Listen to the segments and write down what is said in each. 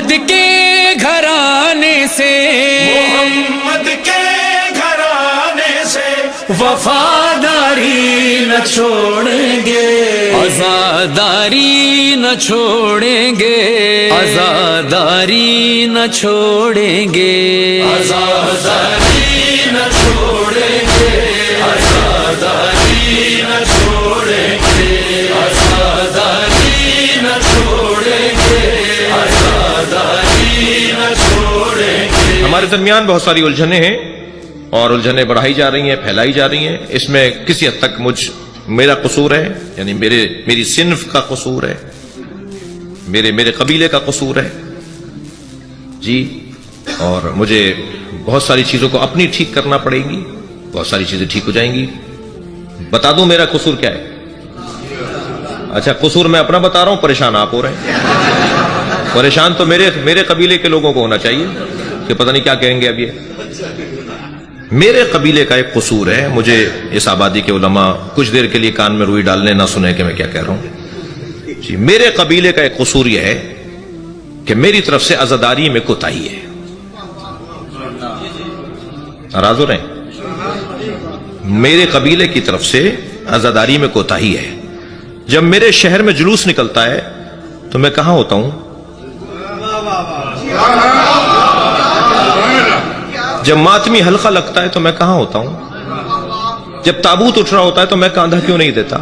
محمد کے گھرانے سے، محمد کے گھرانے سے وفاداری نہ چھوڑیں گے، آزاداری نہ چھوڑیں گے، آزاداری نہ چھوڑیں گے، آزاداری نہ چھوڑیں گے، آزاداری نہ چھوڑیں گے، آزاداری نہ چھوڑیں گے، آزاداری نہ چھوڑیں گے۔ ہمارے درمیان بہت ساری الجھنیں ہیں اور الجھنیں بڑھائی جا رہی ہیں، پھیلائی جا رہی ہیں۔ اس میں کسی حد تک میرا قصور ہے، یعنی میری صنف کا قصور ہے، میرے قبیلے کا قصور ہے جی، اور مجھے بہت ساری چیزوں کو اپنی ٹھیک کرنا پڑے گی، بہت ساری چیزیں ٹھیک ہو جائیں گی۔ بتا دوں میرا قصور کیا ہے؟ اچھا، قصور میں اپنا بتا رہا ہوں، پریشان آپ ہو رہے ہیں۔ پریشان تو میرے قبیلے کے لوگوں کو ہونا چاہیے کہ پتہ نہیں کیا کہیں گے اب یہ۔ میرے قبیلے کا ایک قصور ہے، مجھے اس آبادی کے علماء کچھ دیر کے لیے کان میں روئی ڈالنے نہ سنیں کہ میں کیا کہہ رہا ہوں جی۔ میرے قبیلے کا ایک قصور یہ ہے کہ میری طرف سے عزاداری میں کوتاہی ہے۔ ناراض ہو رہے ہیں؟ میرے قبیلے کی طرف سے عزاداری میں کوتاہی ہے۔ جب میرے شہر میں جلوس نکلتا ہے تو میں کہاں ہوتا ہوں؟ جب ماتمی حلقہ لگتا ہے تو میں کہاں ہوتا ہوں؟ جب تابوت اٹھ رہا ہوتا ہے تو میں کاندھا کیوں نہیں دیتا؟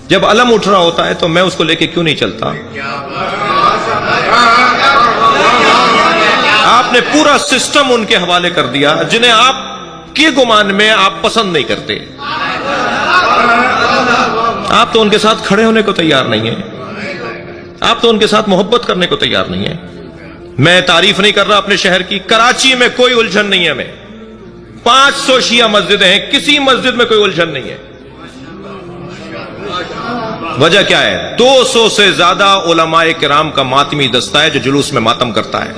جب علم اٹھ رہا ہوتا ہے تو میں اس کو لے کے کیوں نہیں چلتا؟ آپ نے پورا سسٹم ان کے حوالے کر دیا جنہیں آپ کے گمان میں آپ پسند نہیں کرتے۔ آپ تو ان کے ساتھ کھڑے ہونے کو تیار نہیں ہیں، آپ تو ان کے ساتھ محبت کرنے کو تیار نہیں ہیں۔ میں تعریف نہیں کر رہا اپنے شہر کی، کراچی میں کوئی الجھن نہیں ہے ہمیں، 500 شیعہ مسجدیں ہیں، کسی مسجد میں کوئی الجھن نہیں ہے۔ وجہ کیا ہے؟ 200 سے زیادہ علماء کرام کا ماتمی دستہ ہے جو جلوس میں ماتم کرتا ہے۔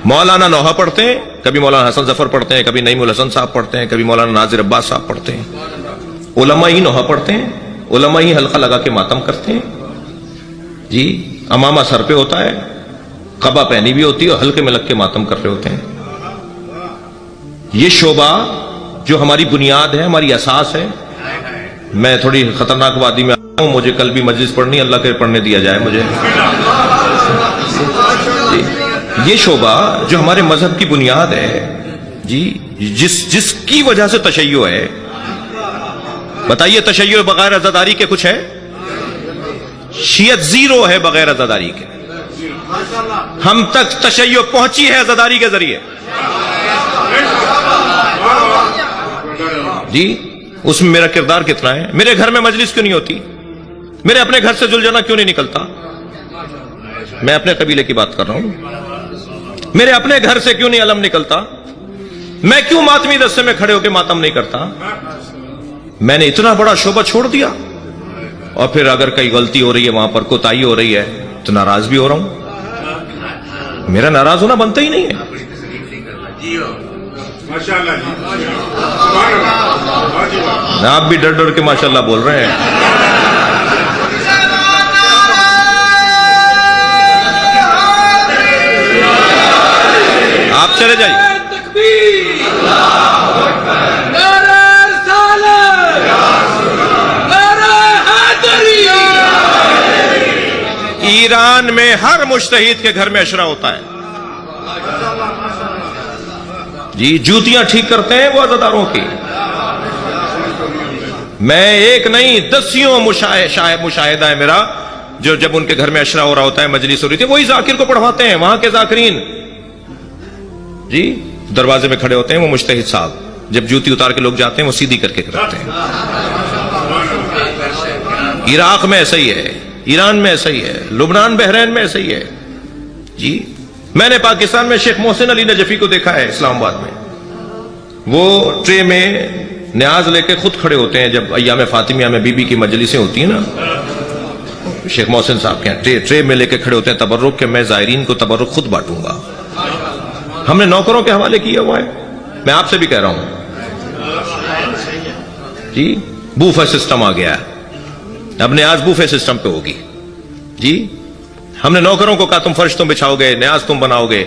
مولانا نوحہ پڑھتے ہیں، کبھی مولانا حسن ظفر پڑھتے ہیں، کبھی نعیم الحسن صاحب پڑھتے ہیں، کبھی مولانا ناظر عباس صاحب پڑھتے ہیں۔ علماء ہی نوحہ پڑھتے ہیں، علماء ہی حلقہ لگا کے ماتم کرتے ہیں جی۔ امامہ سر پہ ہوتا ہے، قبا پہنی بھی ہوتی ہے اور ہلکے میں لگ کے ماتم کر رہے ہوتے ہیں۔ یہ شعبہ جو ہماری بنیاد ہے، ہماری اساس ہے۔ میں تھوڑی خطرناک وادی میں آیا ہوں، مجھے کل بھی مجلس پڑھنی، اللہ کے پڑھنے دیا جائے مجھے جی۔ یہ شعبہ جو ہمارے مذہب کی بنیاد ہے جی، جس کی وجہ سے تشیع ہے، بتائیے تشیع بغیر عزاداری کے کچھ ہے؟ شیعت زیرو ہے بغیر عزاداری کے۔ ہم تک تشیع پہنچی ہے عزاداری کے ذریعے جی۔ اس میں میرا کردار کتنا ہے؟ میرے گھر میں مجلس کیوں نہیں ہوتی؟ میرے اپنے گھر سے زلجنا کیوں نہیں نکلتا؟ میں اپنے قبیلے کی بات کر رہا ہوں۔ میرے اپنے گھر سے کیوں نہیں علم نکلتا؟ میں کیوں ماتمی دستے میں کھڑے ہو کے ماتم نہیں کرتا؟ میں نے اتنا بڑا شعبہ چھوڑ دیا، اور پھر اگر کئی غلطی ہو رہی ہے، وہاں پر کوتاہی ہو رہی ہے تو ناراض بھی ہو رہا ہوں۔ میرا ناراض ہونا بنتا ہی نہیں ہے۔ آپ بھی ڈر ڈر کے ماشاءاللہ بول رہے ہیں۔ آپ چلے جائیے۔ ایران میں ہر مجتہد کے گھر میں عشرہ ہوتا ہے جی۔ جوتیاں ٹھیک کرتے ہیں وہ عزاداروں کی۔ میں ایک نہیں، دسیوں مشاہدہ ہے میرا، جو جب ان کے گھر میں عشرہ ہو رہا ہوتا ہے، مجلس ہو رہی تھی، وہی ذاکر کو پڑھواتے ہیں، وہاں کے ذاکرین جی دروازے میں کھڑے ہوتے ہیں، وہ مجتہد صاحب جب جوتی اتار کے لوگ جاتے ہیں وہ سیدھی کر کے رکھتے ہیں۔ عراق میں ایسا ہی ہے، ایران میں ایسا ہی ہے، لبنان بحرین میں ایسا ہی ہے جی۔ میں نے پاکستان میں شیخ محسن علی نجفی کو دیکھا ہے اسلام آباد میں، وہ ٹرے میں نیاز لے کے خود کھڑے ہوتے ہیں جب ایام فاطمیہ میں بی بی کی مجلسیں ہوتی ہیں نا، شیخ محسن صاحب کے ٹرے میں لے کے کھڑے ہوتے ہیں تبرک کہ میں زائرین کو تبرک خود بانٹوں گا۔ ہم نے نوکروں کے حوالے کیا ہوا ہے۔ میں آپ سے بھی کہہ رہا ہوں جی، بوفر سسٹم آ گیا ہے اب نیاز بوفے سسٹم پہ ہوگی جی. ہم نے نوکروں کو کہا تم فرش تم بچھاؤ گے, نیاز تم بناؤ گے,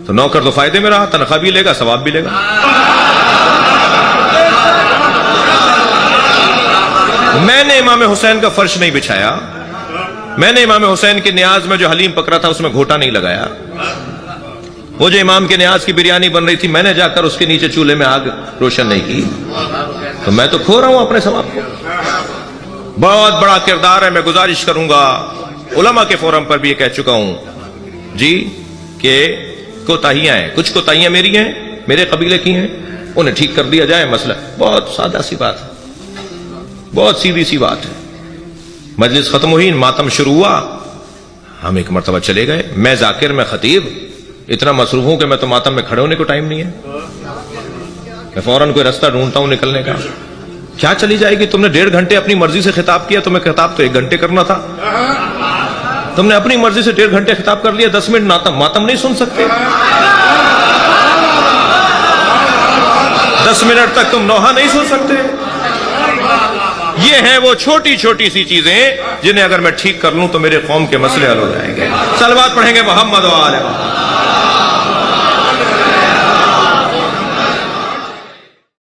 تو نوکر تو فائدے میں رہا, تنخواہ بھی لے گا, ثواب بھی لے گا. میں نے امام حسین کا فرش نہیں بچھایا, میں نے امام حسین کے نیاز میں جو حلیم پکڑا تھا اس میں گھوٹا نہیں لگایا. وہ جو امام کے نیاز کی بریانی بن رہی تھی میں نے جا کر اس کے نیچے چولہے میں آگ روشن نہیں کی, تو میں تو کھو رہا ہوں اپنے ثواب کو. بہت بڑا کردار ہے. میں گزارش کروں گا, علماء کے فورم پر بھی یہ کہہ چکا ہوں جی کہ کوتاہیاں ہیں, کچھ کوتاہیاں میری ہیں, میرے قبیلے کی ہیں, انہیں ٹھیک کر دیا جائے. مسئلہ بہت سادہ سی بات ہے, بہت سیدھی سی بات ہے. مجلس ختم ہوئی, ماتم شروع ہوا, ہم ایک مرتبہ چلے گئے. میں ذاکر, میں خطیب, اتنا مصروف ہوں کہ میں تو ماتم میں کھڑے ہونے کو ٹائم نہیں ہے. میں فوراً کوئی راستہ ڈھونڈتا ہوں نکلنے کا. کیا چلی جائے گی, تم نے 1.5 گھنٹے اپنی مرضی سے خطاب کیا, تمہیں خطاب تو 1 گھنٹے کرنا تھا. تم نے اپنی مرضی سے 1.5 گھنٹے خطاب کر لیا, 10 منٹ ماتم نہیں سن سکتے. 10 منٹ تک تم نوحہ نہیں سن سکتے. یہ ہیں وہ چھوٹی چھوٹی سی چیزیں جنہیں اگر میں ٹھیک کر لوں تو میرے قوم کے مسئلے حل ہو جائیں گے. صلوات پڑھیں گے محمد و آل محمد.